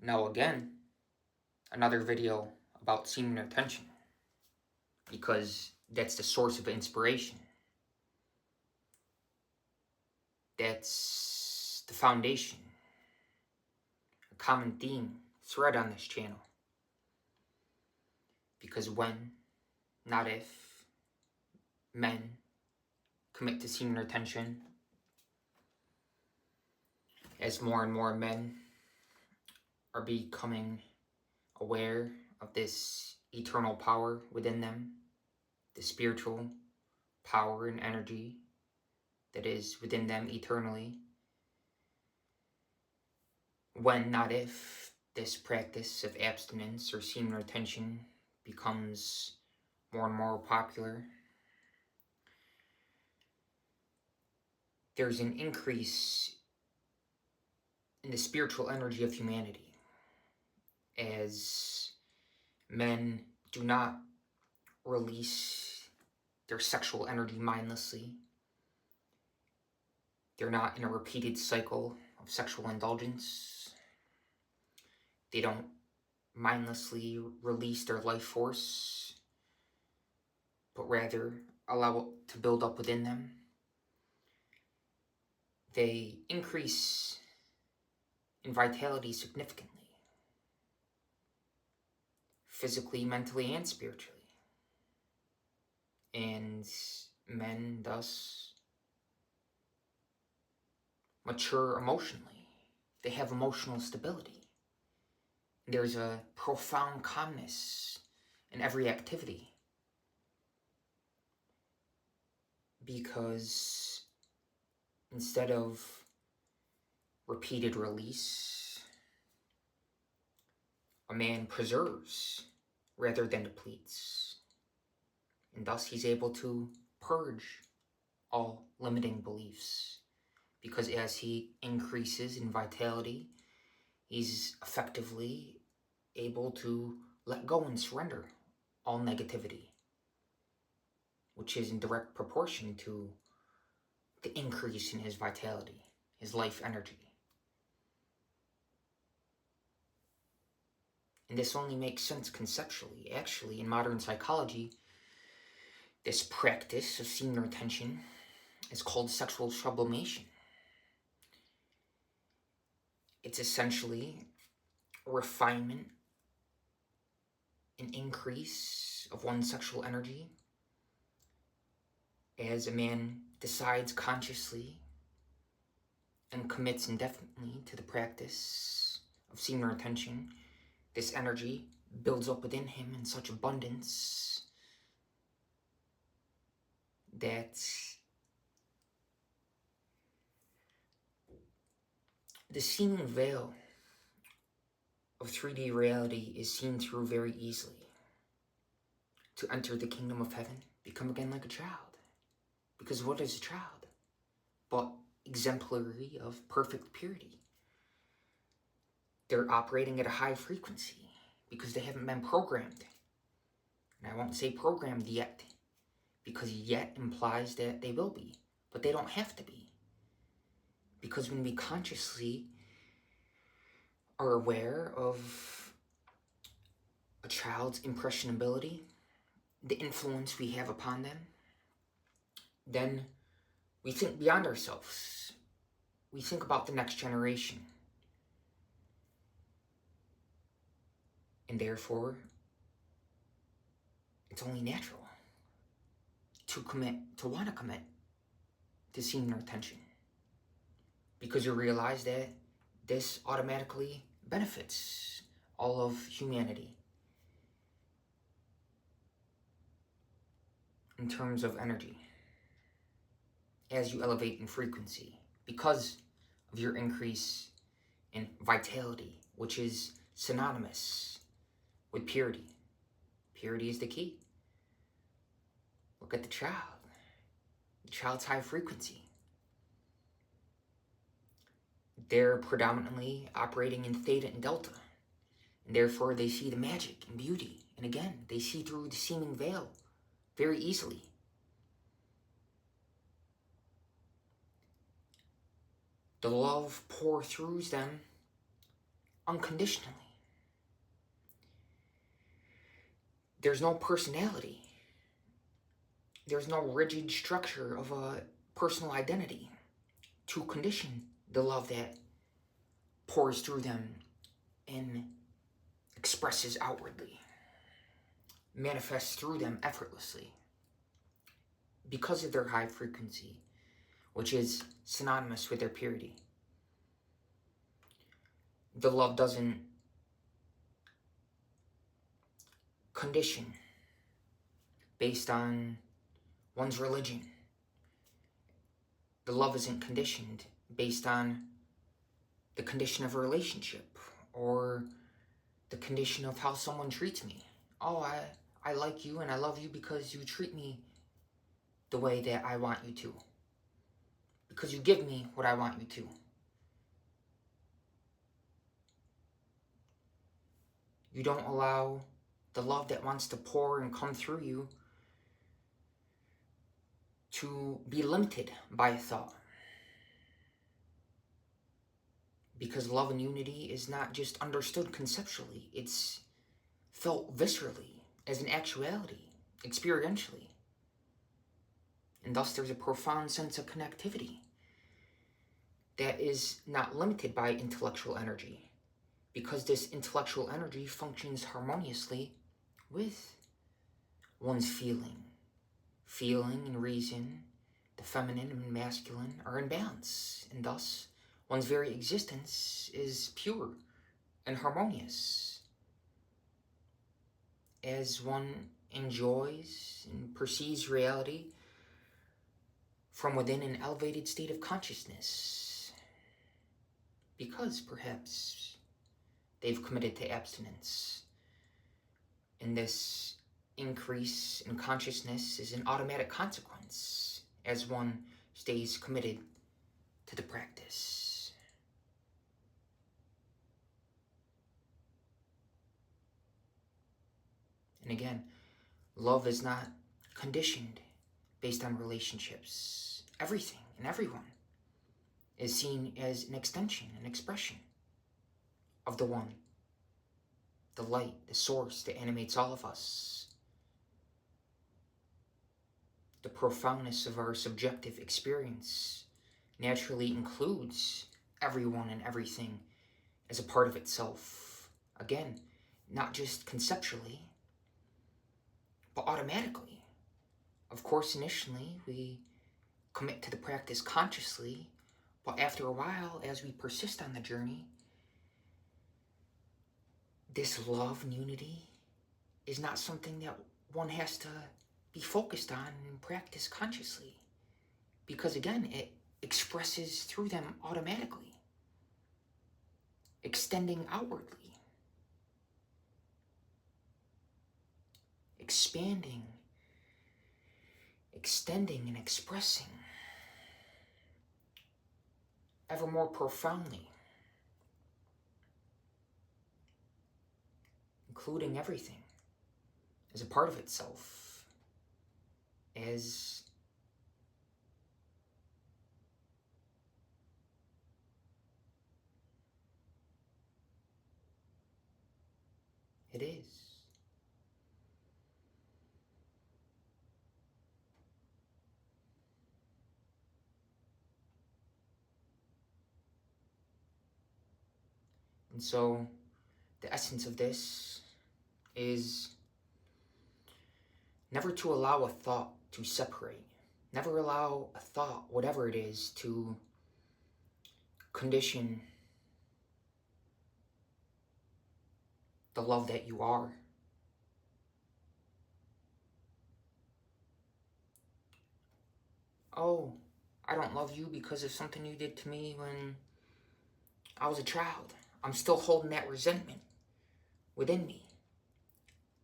Now again, another video about semen retention, because that's the source of inspiration. That's the foundation, a common theme, thread on this channel. Because when, not if, men commit to semen retention, as more and more men are becoming aware of this eternal power within them, the spiritual power and energy that is within them eternally, when, not if, this practice of abstinence or semen retention becomes more and more popular, there's an increase in the spiritual energy of humanity, as men do not release their sexual energy mindlessly. They're not in a repeated cycle of sexual indulgence. They don't mindlessly release their life force, but rather allow it to build up within them. They increase in vitality significantly, physically, mentally, and spiritually. And men thus mature emotionally. They have emotional stability. There's a profound calmness in every activity, because instead of repeated release, a man preserves rather than depletes. And thus he's able to purge all limiting beliefs, because as he increases in vitality, he's effectively able to let go and surrender all negativity, which is in direct proportion to the increase in his vitality, his life energy. And this only makes sense conceptually. Actually, in modern psychology, this practice of semen retention is called sexual sublimation. It's essentially a refinement, an increase of one's sexual energy, as a man decides consciously and commits indefinitely to the practice of semen retention. This energy builds up within him in such abundance that the semen veil of 3D reality is seen through very easily. To enter the kingdom of heaven, become again like a child. Because what is a child but exemplary of perfect purity? They're operating at a high frequency because they haven't been programmed. And I won't say programmed yet, because yet implies that they will be, but they don't have to be. Because when we consciously are aware of a child's impressionability, the influence we have upon them, then we think beyond ourselves. We think about the next generation. And therefore, it's only natural to want to commit to semen retention, because you realize that this automatically benefits all of humanity in terms of energy as you elevate in frequency, because of your increase in vitality, which is synonymous with purity. Purity is the key. Look at the child. The child's high frequency. They're predominantly operating in theta and delta, and therefore they see the magic and beauty. And again, they see through the seeming veil very easily. The love pours through them unconditionally. There's no personality. There's no rigid structure of a personal identity to condition the love that pours through them and expresses outwardly, manifests through them effortlessly because of their high frequency, which is synonymous with their purity. The love doesn't condition based on one's religion. The love isn't conditioned based on the condition of a relationship or the condition of how someone treats me. Oh, I like you and I love you because you treat me the way that I want you to. Because you give me what I want you to. You don't allow the love that wants to pour and come through you to be limited by a thought. Because love and unity is not just understood conceptually, it's felt viscerally, as an actuality, experientially. And thus there's a profound sense of connectivity that is not limited by intellectual energy, because this intellectual energy functions harmoniously with one's feeling. Feeling and reason, the feminine and masculine, are in balance, and thus one's very existence is pure and harmonious as one enjoys and perceives reality from within an elevated state of consciousness, because perhaps they've committed to abstinence. And this increase in consciousness is an automatic consequence as one stays committed to the practice. And again, love is not conditioned based on relationships. Everything and everyone is seen as an extension, an expression of the one, the light, the source that animates all of us. The profoundness of our subjective experience naturally includes everyone and everything as a part of itself. Again, not just conceptually, but automatically. Of course, initially, we commit to the practice consciously, but after a while, as we persist on the journey, this love and unity is not something that one has to be focused on and practice consciously. Because again, it expresses through them automatically, extending outwardly, expanding, extending, and expressing ever more profoundly, including everything as a part of itself, as it is. And so, the essence of this is never to allow a thought to separate. Never allow a thought, whatever it is, to condition the love that you are. Oh, I don't love you because of something you did to me when I was a child. I'm still holding that resentment within me.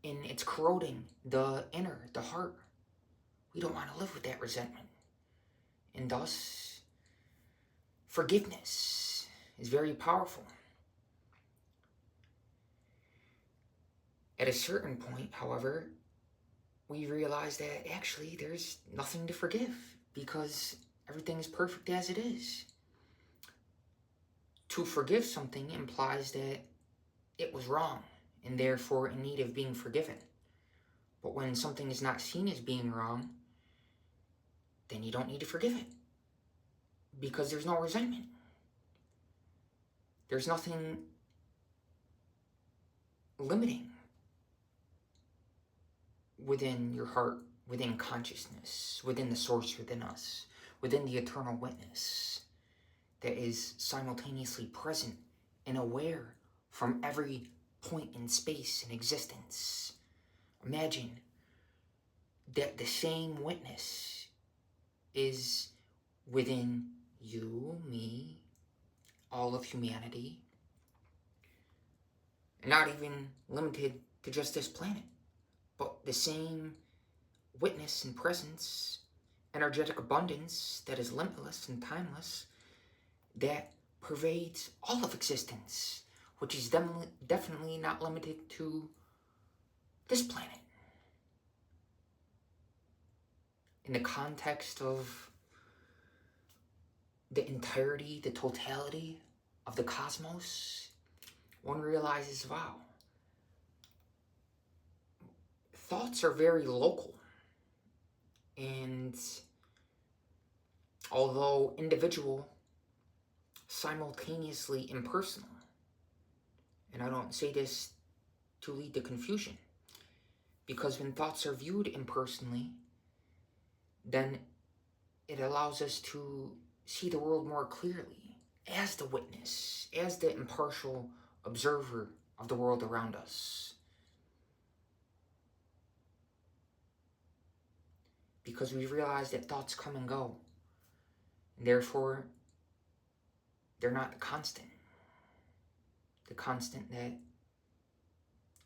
And it's corroding the inner, the heart. We don't want to live with that resentment. And thus, forgiveness is very powerful. At a certain point, however, we realize that actually there's nothing to forgive because everything is perfect as it is. To forgive something implies that it was wrong and therefore in need of being forgiven. But when something is not seen as being wrong, then you don't need to forgive it, because there's no resentment. There's nothing limiting within your heart, within consciousness, within the source within us, within the eternal witness that is simultaneously present and aware from every point in space and existence. Imagine that the same witness is within you, me, all of humanity, and not even limited to just this planet, but the same witness and presence, energetic abundance that is limitless and timeless, that pervades all of existence, which is definitely not limited to this planet. In the context of the entirety, the totality of the cosmos, one realizes, wow, thoughts are very local. And although individual, simultaneously impersonal. And I don't say this to lead to confusion, because when thoughts are viewed impersonally, then it allows us to see the world more clearly as the witness, as the impartial observer of the world around us. Because we realize that thoughts come and go, and therefore they're not the constant. The constant that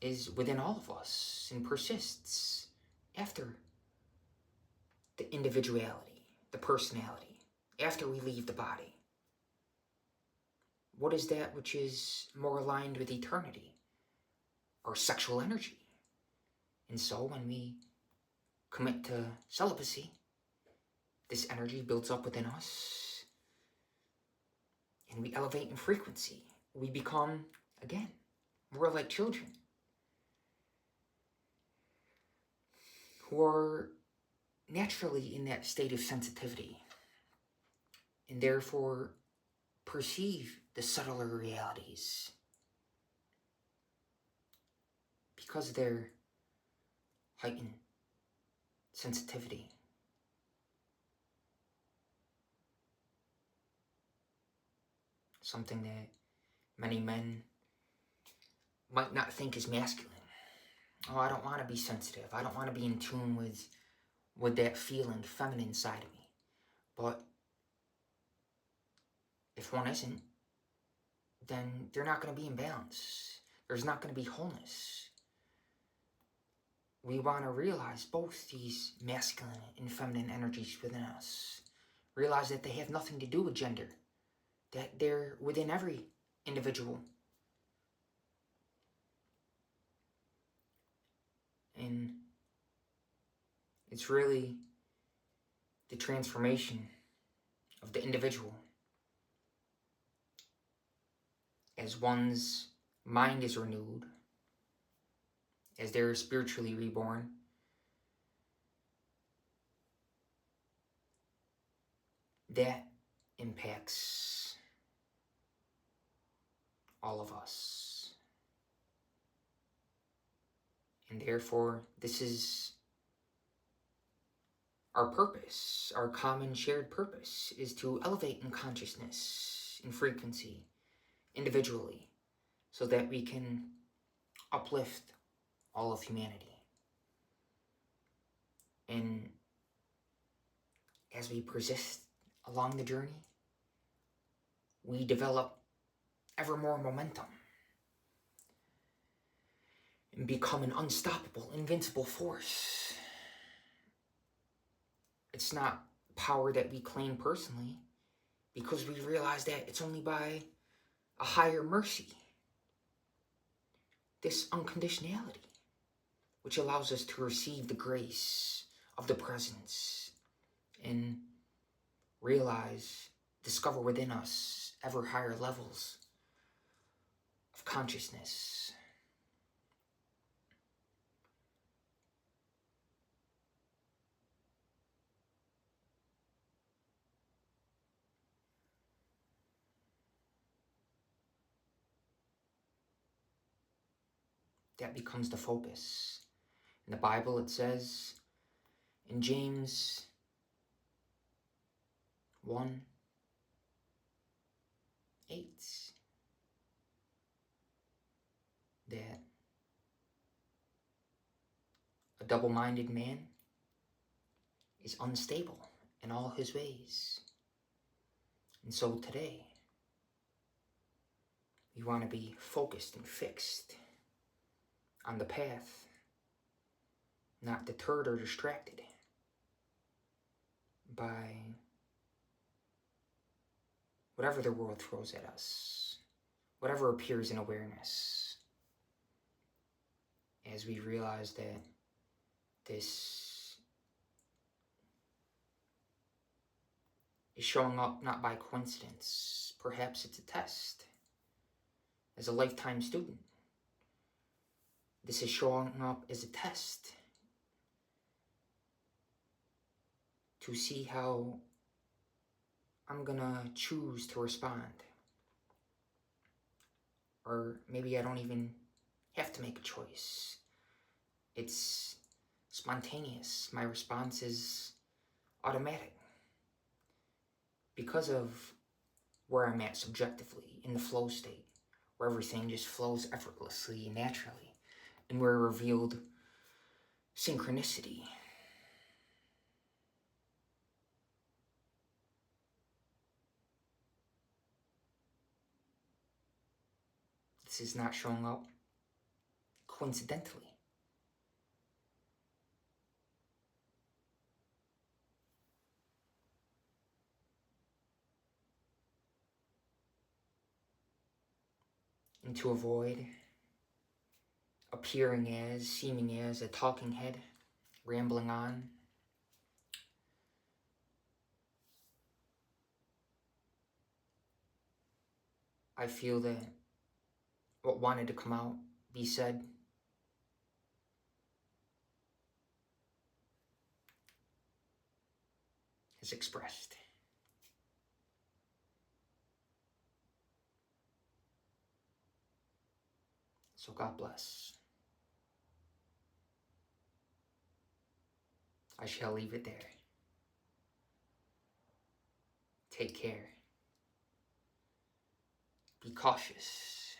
is within all of us and persists after the individuality, the personality, after we leave the body. What is that which is more aligned with eternity? Our sexual energy. And so when we commit to celibacy, this energy builds up within us and we elevate in frequency. We become, again, more like children who are naturally in that state of sensitivity and therefore perceive the subtler realities because of their heightened sensitivity. Something that many men might not think is masculine. Oh, I don't want to be sensitive. I don't want to be in tune with that feeling, feminine side of me. But if one isn't, then they're not going to be in balance. There's not going to be wholeness. We want to realize both these masculine and feminine energies within us. Realize that they have nothing to do with gender. That they're within every individual. And it's really the transformation of the individual as one's mind is renewed, as they're spiritually reborn, that impacts all of us. And therefore, this is our purpose, our common shared purpose, is to elevate in consciousness, in frequency, individually, so that we can uplift all of humanity. And as we persist along the journey, we develop ever more momentum and become an unstoppable, invincible force. It's not power that we claim personally, because we realize that it's only by a higher mercy, this unconditionality, which allows us to receive the grace of the presence and realize, discover within us ever higher levels of of consciousness. That becomes the focus. In the Bible it says, in James 1:8, that a double-minded man is unstable in all his ways. And so today, we want to be focused and fixed on the path, not deterred or distracted by whatever the world throws at us, whatever appears in awareness, as we realize that this is showing up not by coincidence. Perhaps it's a test. As a lifetime student, this is showing up as a test to see how I'm gonna choose to respond. Or maybe I don't even have to make a choice. It's spontaneous. My response is automatic because of where I'm at subjectively, in the flow state, where everything just flows effortlessly and naturally, and where revealed synchronicity. This is not showing up coincidentally. And to avoid appearing as, seeming as a talking head, rambling on, I feel that what wanted to come out, be said, is expressed. So God bless. I shall leave it there. Take care. Be cautious.